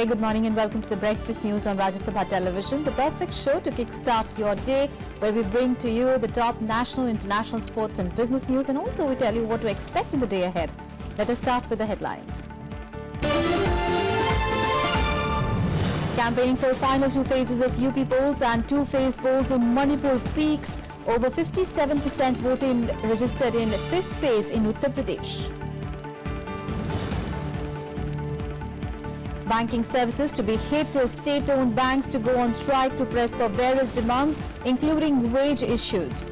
Very good morning and welcome to the Breakfast News on Rajya Sabha Television, the perfect show to kickstart your day, where we bring to you the top national, international sports and business news, and also we tell you what to expect in the day ahead. Let us start with the headlines. Campaigning for final two phases of UP polls and two-phase polls in Manipur peaks. Over 57% voting registered in fifth phase in Uttar Pradesh. Banking services to be hit, state-owned banks to go on strike to press for various demands, including wage issues.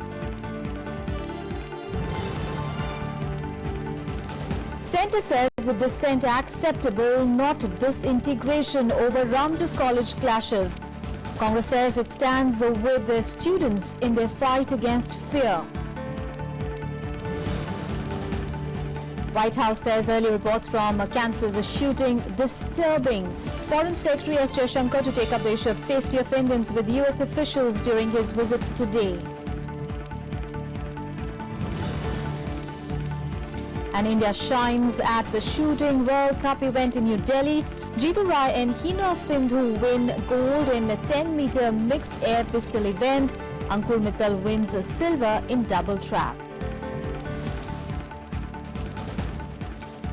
Centre says the dissent acceptable, not disintegration over Ramjas college clashes. Congress says it stands with the students in their fight against fear. White House says early reports from Kansas shooting disturbing. Foreign Secretary S Jaishankar to take up the issue of safety of Indians with US officials during his visit today. And India shines at the Shooting World Cup event in New Delhi. Jitu and Heena Sidhu win gold in a 10-meter mixed air pistol event. Ankur Mittal wins silver in double trap.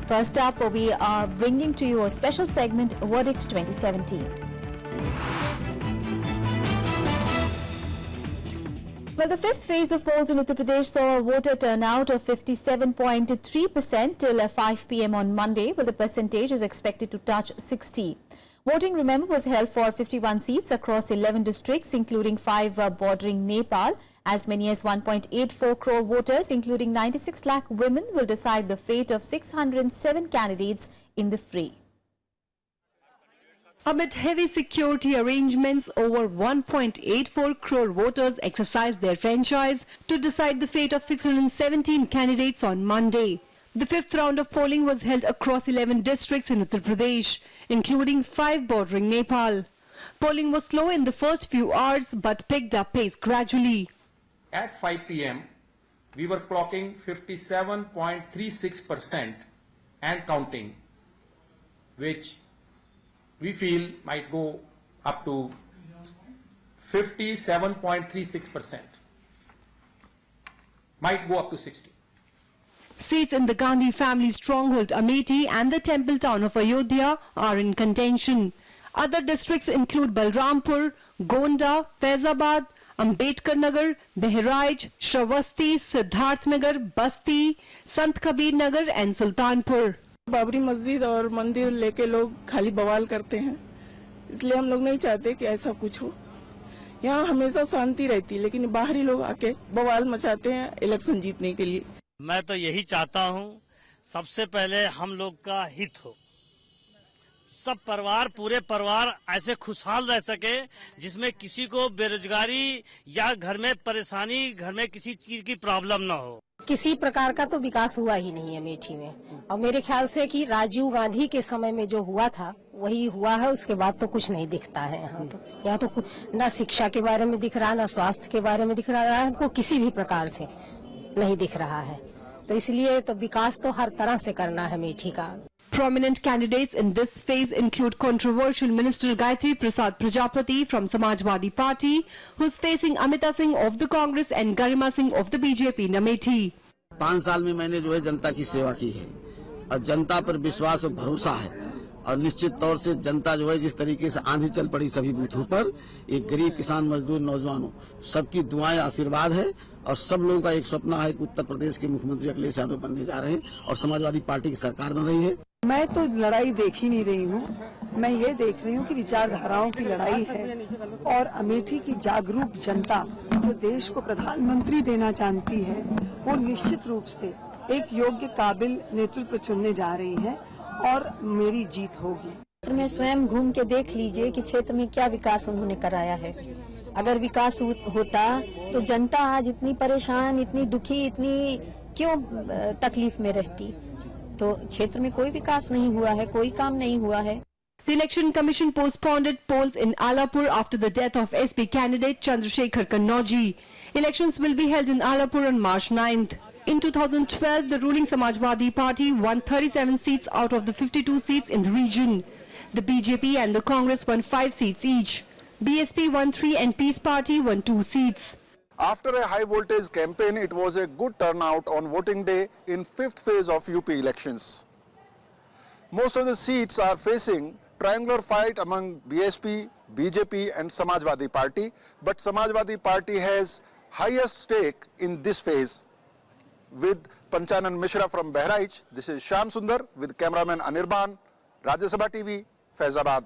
First up, we are bringing to you a special segment, Verdict 2017. Well, the fifth phase of polls in Uttar Pradesh saw a voter turnout of 57.3% till 5 p.m. on Monday, where the percentage is expected to touch 60. Voting, remember, was held for 51 seats across 11 districts, including 5 bordering Nepal. As many as 1.84 crore voters, including 96 lakh women, will decide the fate of 607 candidates in the fray. Amid heavy security arrangements, over 1.84 crore voters exercised their franchise to decide the fate of 617 candidates on Monday. The fifth round of polling was held across 11 districts in Uttar Pradesh, including 5 bordering Nepal. Polling was slow in the first few hours but picked up pace gradually. At 5 p.m., we were clocking 57.36% and counting, which we feel might go up to 57.36%, might go up to 60. Seats in the Gandhi family stronghold Amethi and the temple town of Ayodhya are in contention. Other districts include Balrampur, Gonda, Faizabad, Ambedkar Nagar, Bahraij, Shravasti, Siddharth Nagar, Basti, Sant Kabir Nagar and Sultanpur. Babri मस्जिद और मंदिर लेके लोग खाली बवाल करते हैं, इसलिए हम लोग नहीं चाहते कि ऐसा कुछ हो। यहाँ हमेशा शांति रहती है, लेकिन बाहरी लोग आके बवाल मचाते हैं इलेक्शन जीतने के लिए। मैं तो यही चाहता हूँ, सबसे पहले हम लोग का हित हो, सब परिवार, पूरे परिवार ऐसे खुशहाल रह सके जिसमें किसी को बेरोजगारी या घर में परेशानी, घर में किसी चीज की प्रॉब्लम ना हो। किसी प्रकार का तो विकास हुआ ही नहीं अमेठी में, और मेरे ख्याल से कि राजीव गांधी के समय में जो हुआ था वही हुआ है, उसके बाद तो कुछ नहीं दिखता है। यहाँ तो न शिक्षा के बारे में दिख रहा, न स्वास्थ्य के बारे में दिख रहा है, हमको किसी भी प्रकार से नहीं दिख रहा है। तो इसलिए तो विकास तो हर तरह से करना है अमेठी का। Prominent candidates in this phase include controversial Minister Gayatri Prasad Prajapati from Samajwadi Party, who's facing Amita Singh of the Congress and Garima Singh of the BJP in Amethi. 5 साल में मैंने जो है जनता की सेवा की है और जनता पर विश्वास और भरोसा है, और निश्चित तौर से जनता जो है जिस तरीके से आंधी चल पड़ी सभी बूथों पर, एक गरीब किसान, मजदूर, नौजवानों सबकी दुआएं, आशीर्वाद है, और सब लोगों का एक सपना है कि उत्तर प्रदेश के मुख्यमंत्री अखिलेश यादव बनने जा रहे हैं और समाजवादी पार्टी की सरकार बन रही है। मैं तो लड़ाई देख ही नहीं रही हूँ, मैं ये देख रही हूँ कि विचारधाराओं की लड़ाई है, और अमेठी की जागरूक जनता जो देश को प्रधानमंत्री देना जानती है, वो निश्चित रूप से एक योग्य काबिल नेतृत्व चुनने जा रही है और मेरी जीत होगी। क्षेत्र में स्वयं घूम के देख लीजिए कि क्षेत्र में क्या विकास उन्होंने कराया है। अगर विकास होता तो जनता आज इतनी परेशान, इतनी दुखी, इतनी क्यों तकलीफ में रहती। तो क्षेत्र में कोई विकास नहीं हुआ है, कोई काम नहीं हुआ है। The Election Commission postponed polls in Alapur after the death of SP candidate Chandrasekhar Kannoji. Elections will be held in Alapur on March 9th. In 2012, the ruling Samajwadi Party won 37 seats out of the 52 seats in the region. The BJP and the Congress won 5 seats each. BSP won 3 and Peace Party won 2 seats. After a high-voltage campaign, it was a good turnout on voting day in 5th phase of UP elections. Most of the seats are facing triangular fight among BSP, BJP and Samajwadi Party, but Samajwadi Party has highest stake in this phase. With Panchanan Mishra from Bahraich, this is Shyam Sundar with cameraman Anirban, Rajya Sabha TV, Faizabad.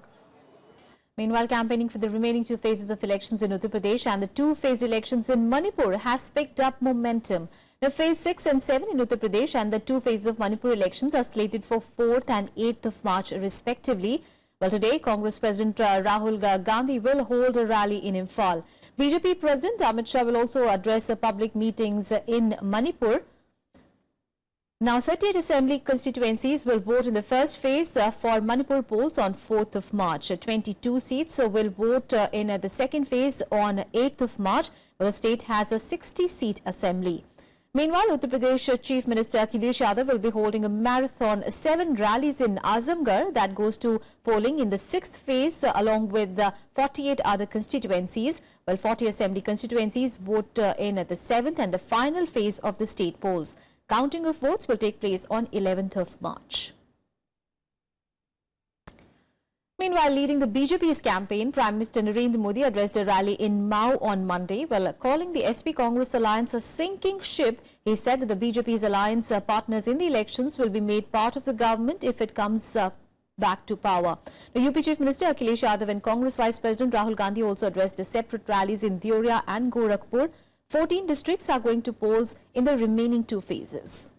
Meanwhile, campaigning for the remaining 2 phases of elections in Uttar Pradesh and the 2-phase elections in Manipur has picked up momentum. Now, phase 6 and 7 in Uttar Pradesh and the 2 phases of Manipur elections are slated for 4th and 8th of March respectively. Well, today, Congress President Rahul Gandhi will hold a rally in Imphal. BJP President Amit Shah will also address public meetings in Manipur. Now, 38 assembly constituencies will vote in the first phase for Manipur polls on 4th of March. 22 seats will vote in the second phase on 8th of March, where the state has a 60-seat assembly. Meanwhile, Uttar Pradesh Chief Minister Akhilesh Yadav will be holding a marathon 7 rallies in Azamgarh that goes to polling in the 6th phase along with 48 other constituencies, while 40 assembly constituencies vote in the 7th and the final phase of the state polls. Counting of votes will take place on 11th of March. Meanwhile, leading the BJP's campaign, Prime Minister Narendra Modi addressed a rally in Mau on Monday. While calling the SP Congress alliance a sinking ship, he said that the BJP's alliance partners in the elections will be made part of the government if it comes back to power. The UP Chief Minister Akhilesh Yadav and Congress Vice President Rahul Gandhi also addressed separate rallies in Deoria and Gorakhpur. 14 districts are going to polls in the remaining 2 phases.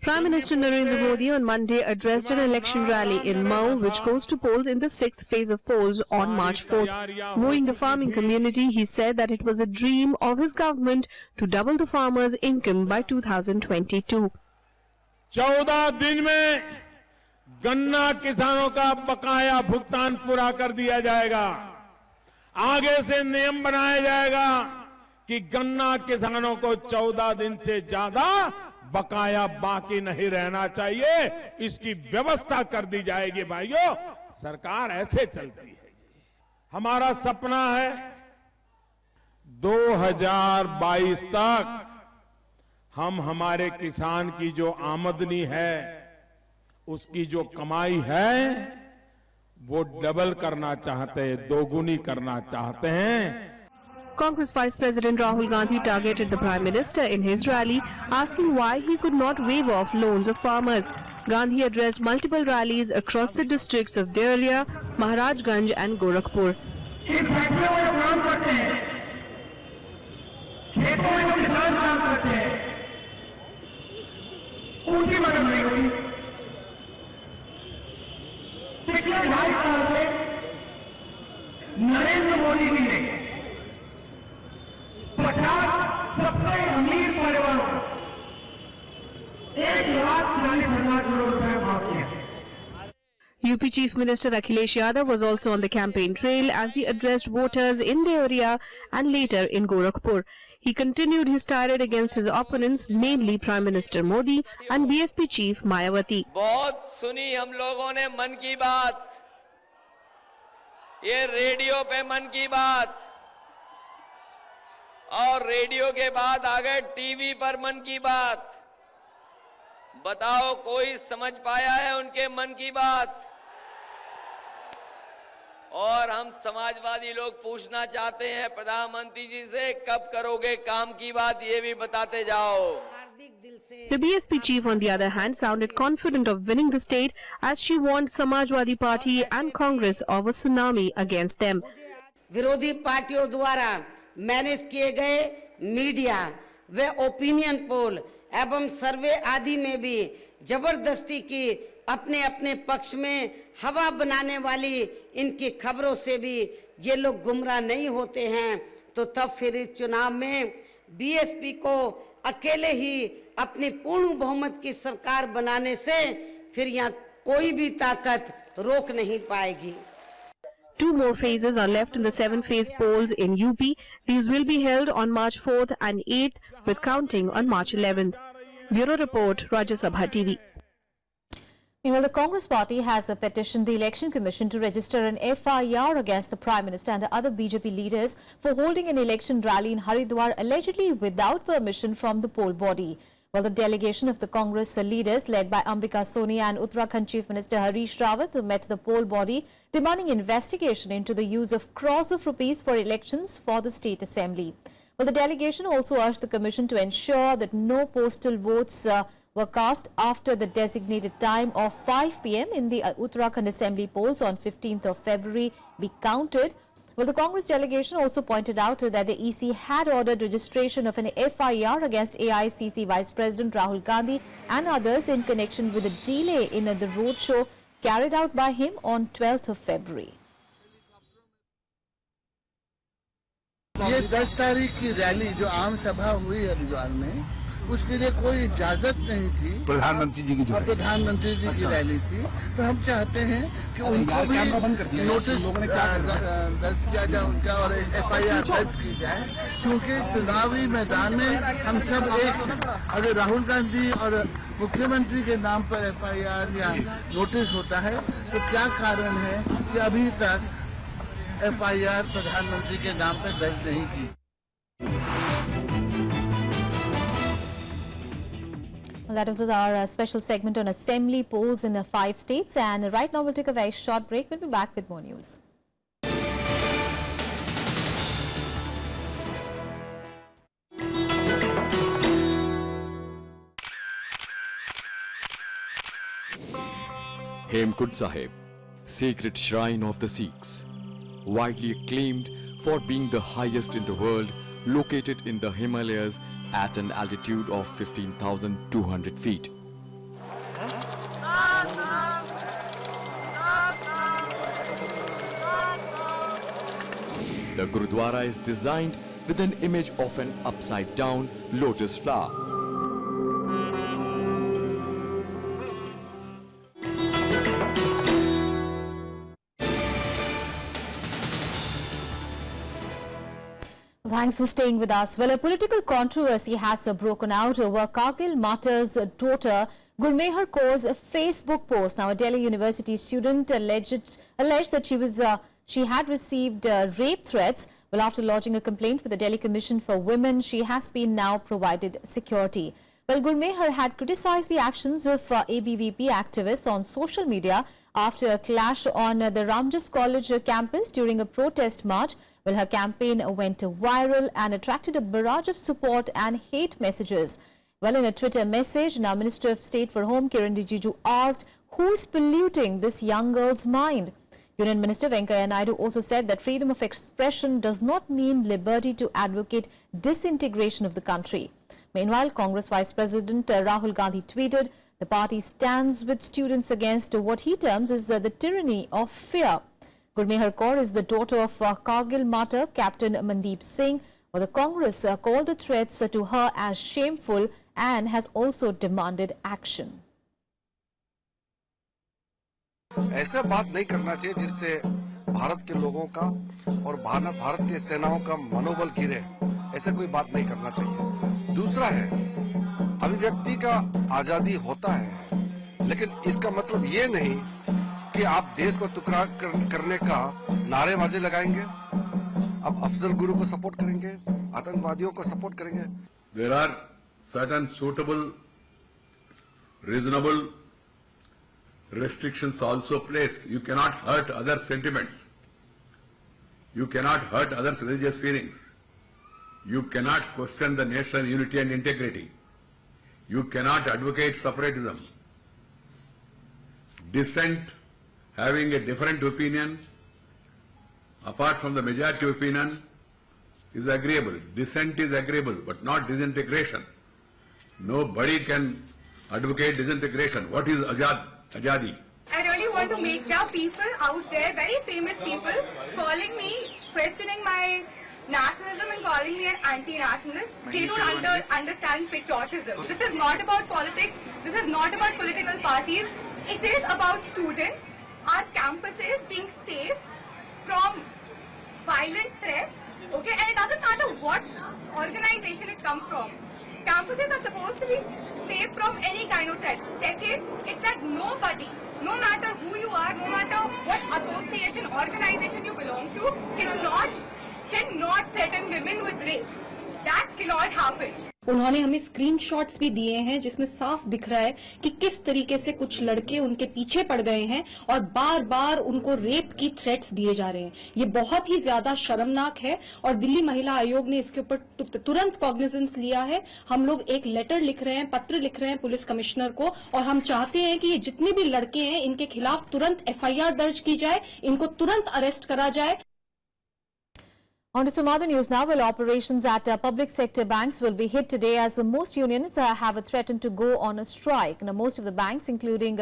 Prime Minister Narendra Modi on Monday addressed an election rally in Mau, which goes to polls in the 6th phase of polls on March 4th. Wooing the farming community, he said that it was a dream of his government to double the farmers' income by 2022. 14 दिन में गन्ना किसानों का बकाया भुगतान पूरा कर दिया जाएगा। आगे से नियम बनाया जाएगा कि गन्ना किसानों को 14 दिन से ज्यादा बकाया बाकी नहीं रहना चाहिए, इसकी व्यवस्था कर दी जाएगी। भाइयों, सरकार ऐसे चलती है। हमारा सपना है 2022 तक हम हमारे किसान की जो आमदनी है, उसकी जो कमाई है, वो डबल करना चाहते हैं, दोगुनी करना चाहते हैं। Congress Vice President Rahul Gandhi targeted the Prime Minister in his rally, asking why he could not waive off loans of farmers. Gandhi addressed multiple rallies across the districts of Deoria, Maharajganj and Gorakhpur. Narendra Modi ji ने 50 सबसे अमीर परिवारों को 1,40,000 करोड़ रुपए माफ किया। UP Chief Minister Akhilesh Yadav was also on the campaign trail as he addressed voters in Deoria and later in Gorakhpur. He continued his tirade against his opponents, mainly Prime Minister Modi and BSP Chief Mayawati. बहुत सुनी हम लोगों ने मन की बात, ये radio पे मन की बात, और रेडियो के बाद आ गए टीवी पर मन की बात। बताओ कोई समझ पाया है उनके मन की बात? और हम समाजवादी लोग पूछना चाहते हैं प्रधानमंत्री जी से, कब करोगे काम की बात, ये भी बताते जाओ। The BSP chief, on the other hand, sounded confident of winning the state as she warned Samajwadi Party and Congress of a tsunami against them. विरोधी पार्टियों द्वारा मैनेज किए गए मीडिया व ओपिनियन पोल एवं सर्वे आदि में भी जबरदस्ती की अपने अपने पक्ष में हवा बनाने वाली इनकी खबरों से भी ये लोग गुमराह नहीं होते हैं, तो तब फिर इस चुनाव में बीएसपी को अकेले ही अपनी पूर्ण बहुमत की सरकार बनाने से फिर यहाँ कोई भी ताकत रोक नहीं पाएगी। 2 more phases are left in the 7-phase polls in UP. These will be held on March 4th and 8th with counting on March 11th. Bureau Report, Rajya Sabha TV. Meanwhile, the Congress party has petitioned the Election Commission to register an FIR against the Prime Minister and the other BJP leaders for holding an election rally in Haridwar allegedly without permission from the poll body. Well, the delegation of the Congress leaders led by Ambika Soni and Uttarakhand Chief Minister Harish Rawat met the poll body demanding investigation into the use of crores of rupees for elections for the State Assembly. Well, the delegation also urged the Commission to ensure that no postal votes were cast after the designated time of 5 p.m. in the Uttarakhand Assembly polls on 15th of February be counted. Well, the Congress delegation also pointed out that the EC had ordered registration of an FIR against AICC Vice President Rahul Gandhi and others in connection with a delay in the roadshow carried out by him on 12th of February. ये 10 तारीख की rally जो आम सभा हुई हरिद्वार में उसके लिए कोई इजाजत नहीं थी। प्रधानमंत्री जी की रैली थी, तो हम चाहते हैं कि उनको भी नोटिस दर्ज किया जाए उनका और FIR दर्ज की जाए, क्योंकि चुनावी मैदान में हम सब एक हैं। अगर राहुल गांधी और मुख्यमंत्री के नाम पर FIR या नोटिस होता है तो क्या कारण है कि अभी तक FIR प्रधानमंत्री के नाम पर दर्ज नहीं की। Well, that was our special segment on assembly polls in 5 states, and right now we'll take a very short break. We'll be back with more news. Hemkund Sahib, sacred shrine of the Sikhs, widely acclaimed for being the highest in the world, located in the Himalayas at an altitude of 15,200 feet. The Gurudwara is designed with an image of an upside-down lotus flower. Thanks for staying with us. Well, a political controversy has broken out over Kargil Mata's daughter Gurmehar Kaur's Facebook post. Now, a Delhi University student alleged that she had received rape threats. Well, after lodging a complaint with the Delhi Commission for Women, she has been now provided security. Well, Gurmehar had criticized the actions of ABVP activists on social media after a clash on the Ramjas College campus during a protest march. Well, her campaign went viral and attracted a barrage of support and hate messages. Well, in a Twitter message, now Minister of State for Home Kiran Jitu asked, who's polluting this young girl's mind? Union Minister Venkaiah Naidu also said that freedom of expression does not mean liberty to advocate disintegration of the country. Meanwhile, Congress Vice President Rahul Gandhi tweeted, the party stands with students against what he terms as the tyranny of fear. Gurmehar Kaur is the daughter of Kargil Mata Captain Mandeep Singh. Well, the Congress called the threats to her as shameful and has also demanded action. ऐसा बात नहीं करना चाहिए जिससे भारत के लोगों का और भारत के सेनाओं का मनोबल गिरे। ऐसा कोई बात नहीं करना चाहिए। दूसरा है, अभिव्यक्ति का आजादी होता है, लेकिन इसका मतलब ये नहीं कि आप देश को टुकड़ा करने का नारेबाजी लगाएंगे। अब अफजल गुरु को सपोर्ट करेंगे, आतंकवादियों को सपोर्ट करेंगे। There are certain suitable, reasonable restrictions also placed. You cannot hurt other sentiments. You cannot hurt others' religious feelings. You cannot question the national unity and integrity. You cannot advocate separatism. Dissent, having a different opinion apart from the majority opinion, is agreeable. Dissent is agreeable, but not disintegration. Nobody can advocate disintegration. What is Ajadi? I really want to make there are people out there, very famous people, calling me, questioning my nationalism and calling me an anti-nationalist. They don't understand patriotism. This is not about politics. This is not about political parties. It is about students, our campuses being safe from violent threats. Okay, and it doesn't matter what organization it comes from. Campuses are supposed to be safe from any kind of threat. Second, it's that nobody, no matter who you are, no matter what association, organization you belong to, cannot threaten women with rape. That cannot happen. उन्होंने हमें screenshots भी दिए हैं जिसमें साफ दिख रहा है कि किस तरीके से कुछ लड़के उनके पीछे पड़ गए हैं और बार बार उनको रेप की थ्रेट्स दिए जा रहे हैं। ये बहुत ही ज्यादा शर्मनाक है और दिल्ली महिला आयोग ने इसके ऊपर तुरंत कॉग्निजेंस लिया है। हम लोग एक लेटर लिख रहे हैं, पत्र लिख रहे हैं पुलिस कमिश्नर को और हम चाहते हैं कि ये जितने भी लड़के हैं इनके खिलाफ तुरंत FIR दर्ज की जाए, इनको तुरंत अरेस्ट करा जाए। On to some other news now. Well, operations at public sector banks will be hit today as most unions have threatened to go on a strike. Now, most of the banks, including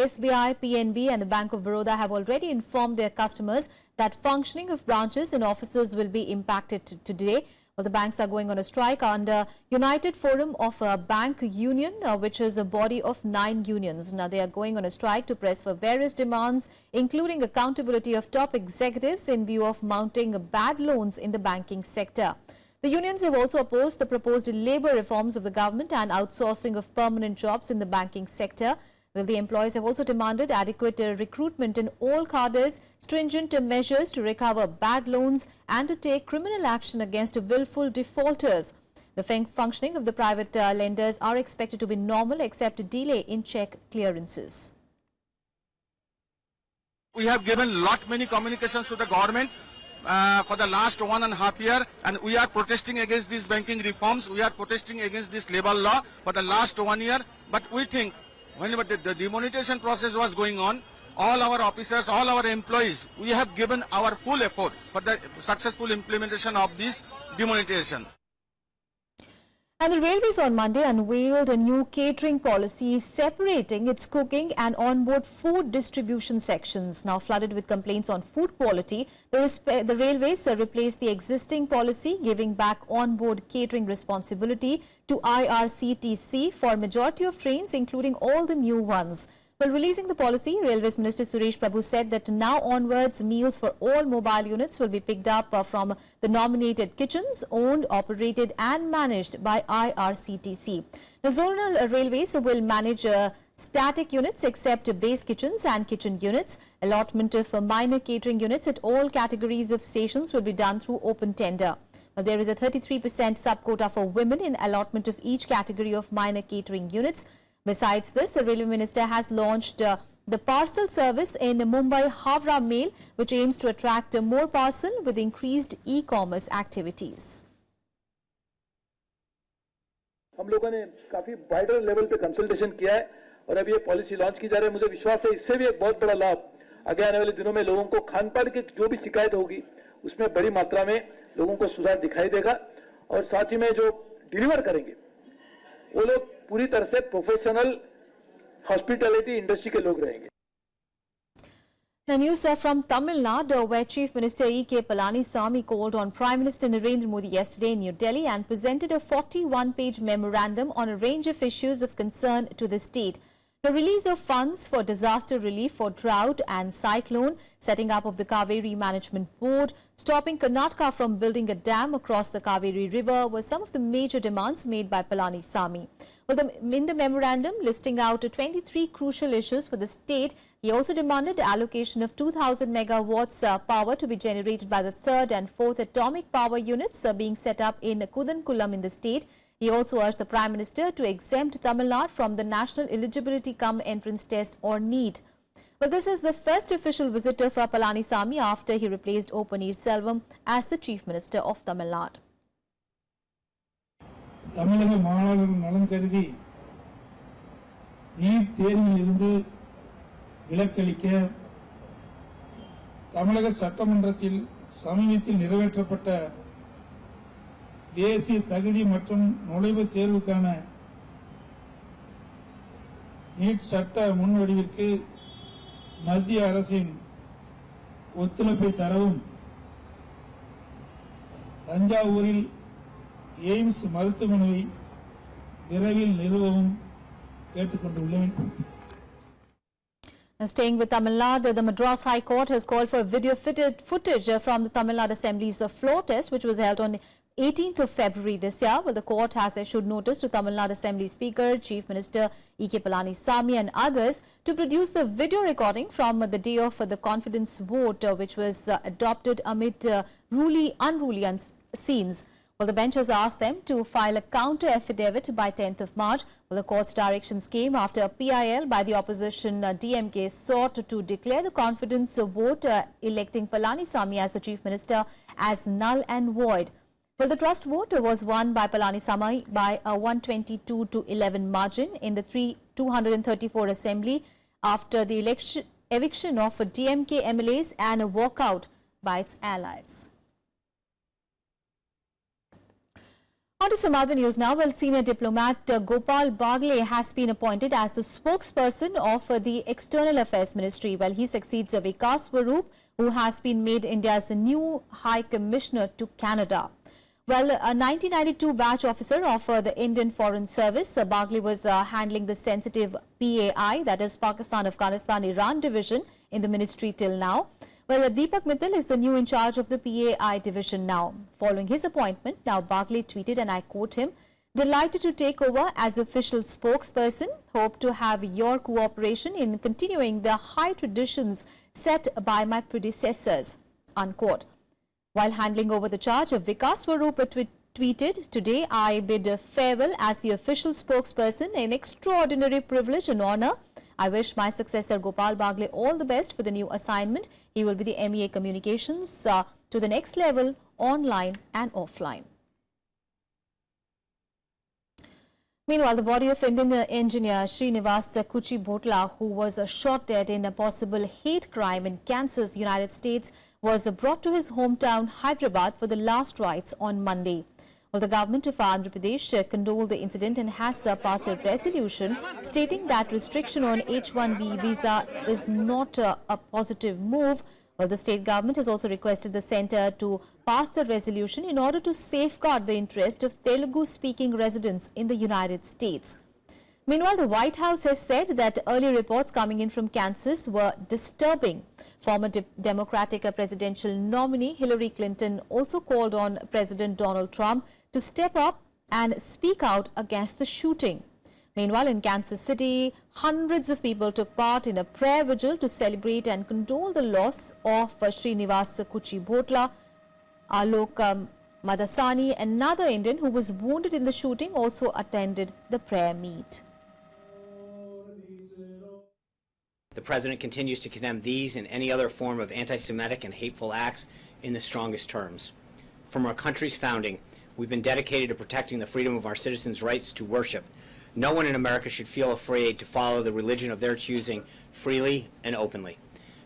SBI, PNB and the Bank of Baroda, have already informed their customers that functioning of branches and offices will be impacted today. Well, the banks are going on a strike under United Forum of Bank Union, which is a body of 9 unions. Now, they are going on a strike to press for various demands, including accountability of top executives in view of mounting bad loans in the banking sector. The unions have also opposed the proposed labour reforms of the government and outsourcing of permanent jobs in the banking sector. Well, the employees have also demanded adequate recruitment in all cadres, stringent measures to recover bad loans and to take criminal action against willful defaulters. The functioning of the private lenders are expected to be normal except a delay in check clearances. We have given many communications to the government for the last 1.5 years, and we are protesting against these banking reforms. We are protesting against this labor law for the last 1 year, but we think whenever the demonetization process was going on, all our officers, all our employees, we have given our full effort for the successful implementation of this demonetization. And the Railways on Monday unveiled a new catering policy separating its cooking and onboard food distribution sections. Now flooded with complaints on food quality, the Railways replaced the existing policy, giving back onboard catering responsibility to IRCTC for majority of trains, including all the new ones. While releasing the policy, Railways Minister Suresh Prabhu said that now onwards meals for all mobile units will be picked up from the nominated kitchens owned, operated and managed by IRCTC. The zonal railways will manage static units except base kitchens and kitchen units. Allotment of minor catering units at all categories of stations will be done through open tender. There is a 33% sub-quota for women in allotment of each category of minor catering units. Besides this, the Railway Minister has launched the parcel service in Mumbai-Howrah Mail, which aims to attract more parcel with increased e-commerce activities. हम लोगों ने काफी wider level पे consultation किया है और अब ये पॉलिसी लॉन्च की जा रही है। मुझे विश्वास है इससे भी एक बहुत बड़ा लाभ आगे आने वाले दिनों में लोगों को खान-पान की जो भी शिकायत होगी उसमें बड़ी मात्रा में लोगों को सुधार दिखाई देगा और साथ ही में जो डिलीवर करेंगे वो लोग पूरी तरह से प्रोफेशनल हॉस्पिटैलिटी इंडस्ट्री के लोग रहेंगे। Now news from Tamil Nadu, where Chief Minister E.K. Palaniswamy called on Prime Minister Narendra Modi yesterday in New Delhi and presented a 41-page memorandum on a range of issues of concern to the state. The release of funds for disaster relief for drought and cyclone, setting up of the Kaveri Management Board, stopping Karnataka from building a dam across the Kaveri River were some of the major demands made by Palaniswamy. Well, in the memorandum listing out 23 crucial issues for the state, he also demanded allocation of 2,000 megawatts power to be generated by the 3rd and 4th atomic power units being set up in Kudankulam in the state. He also urged the Prime Minister to exempt Tamil Nadu from the National Eligibility Cum Entrance Test or NEET. Well, this is the first official visit of Palaniswamy after he replaced O. Selvam as the Chief Minister of Tamil Nadu. தமிழக மாணவர்கள் நலன் கருதி NEET தேர்வில் இருந்து விலக்களிக்க தமிழக சட்டமன்றத்தில் சமீபத்தில் நிறைவேற்றப்பட்ட தேசிய தகுதி மற்றும் நுழைவுத் தேர்வுக்கான நீட் சட்ட முன்வடிவிற்கு மத்திய அரசின் ஒத்துழைப்பை தரவும் தஞ்சாவூரில் எய்ம்ஸ் மருத்துவமனை விரைவில் நிறுவவும் கேட்டுக்கொண்டுள்ளேன். Staying with Tamil Nadu, the Madras High Court has called for video footage from the Tamil Nadu Assembly's floor test, which was held on 18th of February this year. Well, the court has issued notice to Tamil Nadu Assembly Speaker, Chief Minister E.K. Palanisamy and others to produce the video recording from the day of the confidence vote, which was adopted amid unruly scenes. Well, the bench has asked them to file a counter affidavit by 10th of March. Well, the court's directions came after a PIL by the opposition DMK sought to declare the confidence vote electing Palanisamy as the Chief Minister as null and void. Well, the trust vote was won by Palanisamy by a 122-11 margin in the 234 assembly after the eviction of DMK MLAs and a walkout by its allies. On to some other news now. Well, senior diplomat Gopal Bagle has been appointed as the spokesperson of the External Affairs Ministry. Well, he succeeds Vikas Swarup, who has been made India's new High Commissioner to Canada. Well, a 1992 batch officer of the Indian Foreign Service, Bagle was handling the sensitive PAI, that is Pakistan-Afghanistan-Iran division in the ministry till now. Well, Deepak Mittal is the new in charge of the PAI division now. Following his appointment, now Bagle tweeted, and I quote him, "Delighted to take over as official spokesperson. Hope to have your cooperation in continuing the high traditions set by my predecessors." Unquote. While handing over the charge, Vikas Swarup tweeted, "Today I bid farewell as the official spokesperson, an extraordinary privilege and honor. I wish my successor Gopal Bagle all the best for the new assignment. He will be the MEA Communications to the next level, online and offline." Meanwhile, the body of Indian engineer Srinivas Kuchibhotla, who was shot dead in a possible hate crime in Kansas, United States, was brought to his hometown Hyderabad for the last rites on Monday. Well, the government of Andhra Pradesh condoled the incident and has passed a resolution stating that restriction on H-1B visa is not a positive move. Well, the state government has also requested the centre to pass the resolution in order to safeguard the interest of Telugu-speaking residents in the United States. Meanwhile, the White House has said that early reports coming in from Kansas were disturbing. Former Democratic presidential nominee Hillary Clinton also called on President Donald Trump to step up and speak out against the shooting. Meanwhile, in Kansas City, hundreds of people took part in a prayer vigil to celebrate and condole the loss of Srinivas Kuchibhotla. Alok Madasani, another Indian who was wounded in the shooting, also attended the prayer meet. The President continues to condemn these and any other form of anti-Semitic and hateful acts in the strongest terms. From our country's founding, we've been dedicated to protecting the freedom of our citizens' rights to worship. No one in America should feel afraid to follow the religion of their choosing freely and openly.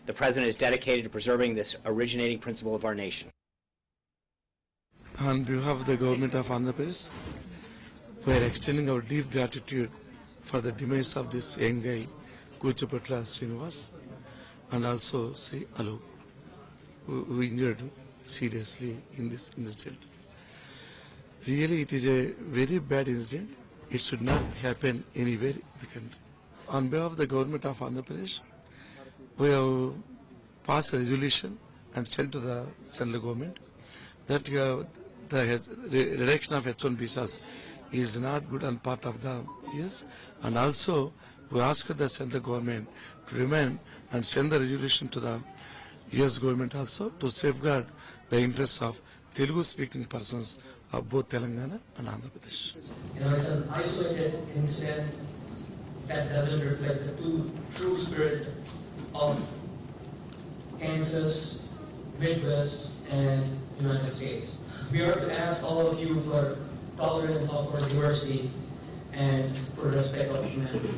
The President is dedicated to preserving this originating principle of our nation. On behalf of the government of Andhra Pradesh, we are extending our deep gratitude for the demise of this young guy, Kuchibhotla Srinivas, and also Sri Alok, who injured seriously in this incident. Really, it is a very bad incident. It should not happen anywhere in the country. On behalf of the government of Andhra Pradesh, we have passed a resolution and sent to the central government that the reduction of H-1 visas is not good on part of the US, and also we asked the central government to remain and send the resolution to the US government also to safeguard the interests of Telugu-speaking persons of both Telangana and Andhra Pradesh. It's an isolated incident that doesn't reflect the true spirit of Kansas, Midwest, and United States. We are to ask all of you for tolerance of our diversity and for respect of humanity.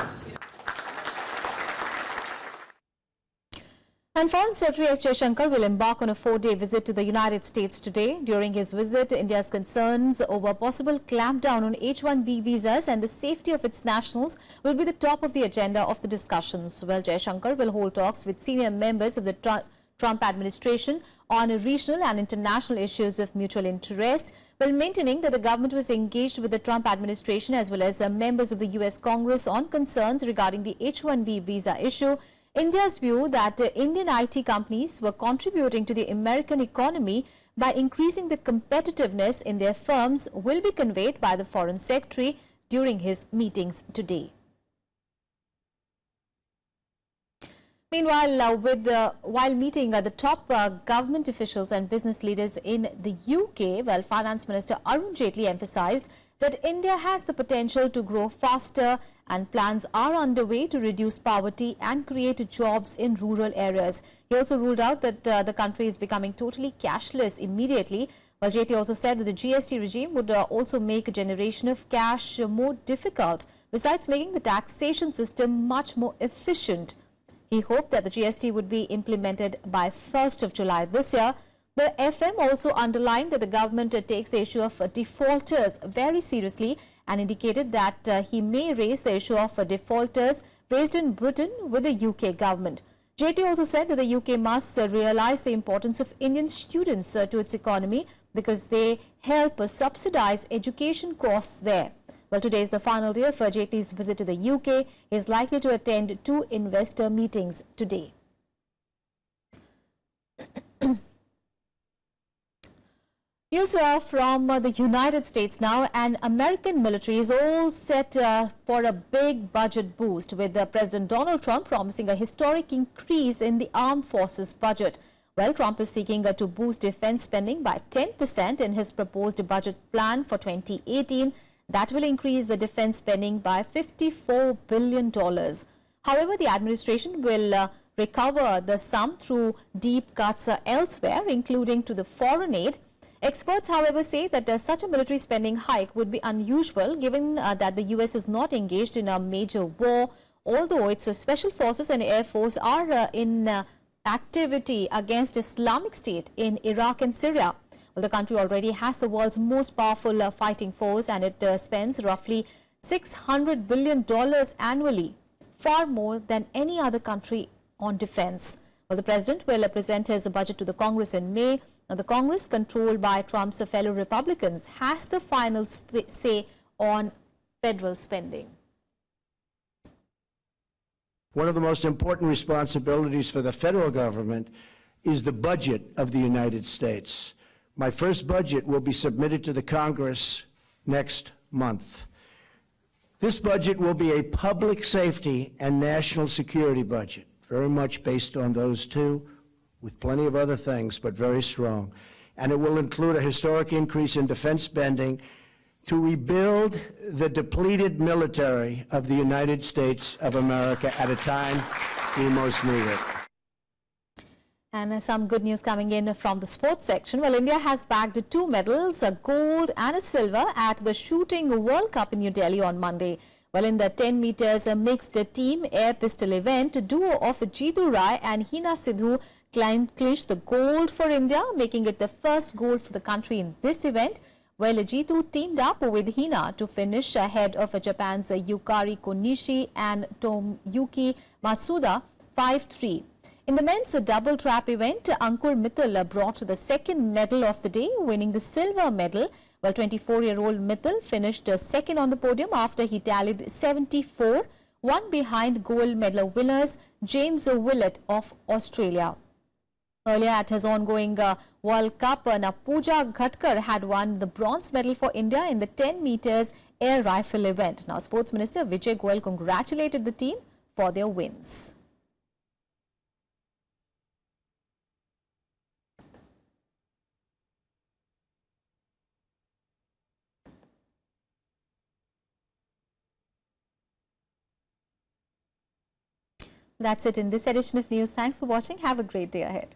And Foreign Secretary S Jaishankar will embark on a 4-day visit to the United States today. During his visit, India's concerns over possible clampdown on H-1B visas and the safety of its nationals will be the top of the agenda of the discussions. Well, Jaishankar will hold talks with senior members of the Trump administration on regional and international issues of mutual interest, while maintaining that the government was engaged with the Trump administration as well as members of the U.S. Congress on concerns regarding the H-1B visa issue. India's view that Indian IT companies were contributing to the American economy by increasing the competitiveness in their firms will be conveyed by the Foreign Secretary during his meetings today. Meanwhile, while meeting the top government officials and business leaders in the UK, Finance Minister Arun Jaitley emphasized that India has the potential to grow faster and plans are underway to reduce poverty and create jobs in rural areas. He also ruled out that the country is becoming totally cashless immediately. While Jaitley also said that the GST regime would also make a generation of cash more difficult, besides making the taxation system much more efficient. He hoped that the GST would be implemented by 1st of July this year. The FM also underlined that the government takes the issue of defaulters very seriously and indicated that he may raise the issue of defaulters based in Britain with the UK government. Jaitley also said that the UK must realize the importance of Indian students to its economy because they help subsidize education costs there. Well, today is the final day of Jaitley's visit to the UK. He is likely to attend 2 investor meetings today. News from the United States now, and American military is all set for a big budget boost, with President Donald Trump promising a historic increase in the armed forces budget. Well, Trump is seeking to boost defense spending by 10% in his proposed budget plan for 2018. That will increase the defense spending by $54 billion. However, the administration will recover the sum through deep cuts elsewhere, including to the foreign aid. Experts, however, say that such a military spending hike would be unusual given that the U.S. is not engaged in a major war, although its special forces and air force are in activity against Islamic State in Iraq and Syria. Well, the country already has the world's most powerful fighting force, and it spends roughly $600 billion annually, far more than any other country on defense. Well, the president will present his budget to the Congress in May. Now, the Congress, controlled by Trump's fellow Republicans, has the final say on federal spending. One of the most important responsibilities for the federal government is the budget of the United States. My first budget will be submitted to the Congress next month. This budget will be a public safety and national security budget, very much based on those two, with plenty of other things, but very strong. And it will include a historic increase in defense spending to rebuild the depleted military of the United States of America at a time we most need it. And some good news coming in from the sports section. Well, India has bagged 2 medals, a gold and a silver, at the Shooting World Cup in New Delhi on Monday. Well, in the 10 meters mixed team air pistol event, a duo of Jitu and Heena Sidhu clinched the gold for India, making it the first gold for the country in this event. Well, Jitu teamed up with Heena to finish ahead of Japan's Yukari Konishi and Tomoyuki Masuda 5-3. In the men's double trap event, Ankur Mittal brought the second medal of the day, winning the silver medal. Well, 24-year-old Mittal finished second on the podium after he tallied 74, one behind gold medal winners James Willett of Australia. Earlier at his ongoing World Cup, Pooja Ghatkar had won the bronze medal for India in the 10 meters air rifle event. Now, Sports Minister Vijay Goyal congratulated the team for their wins. That's it in this edition of News. Thanks for watching. Have a great day ahead.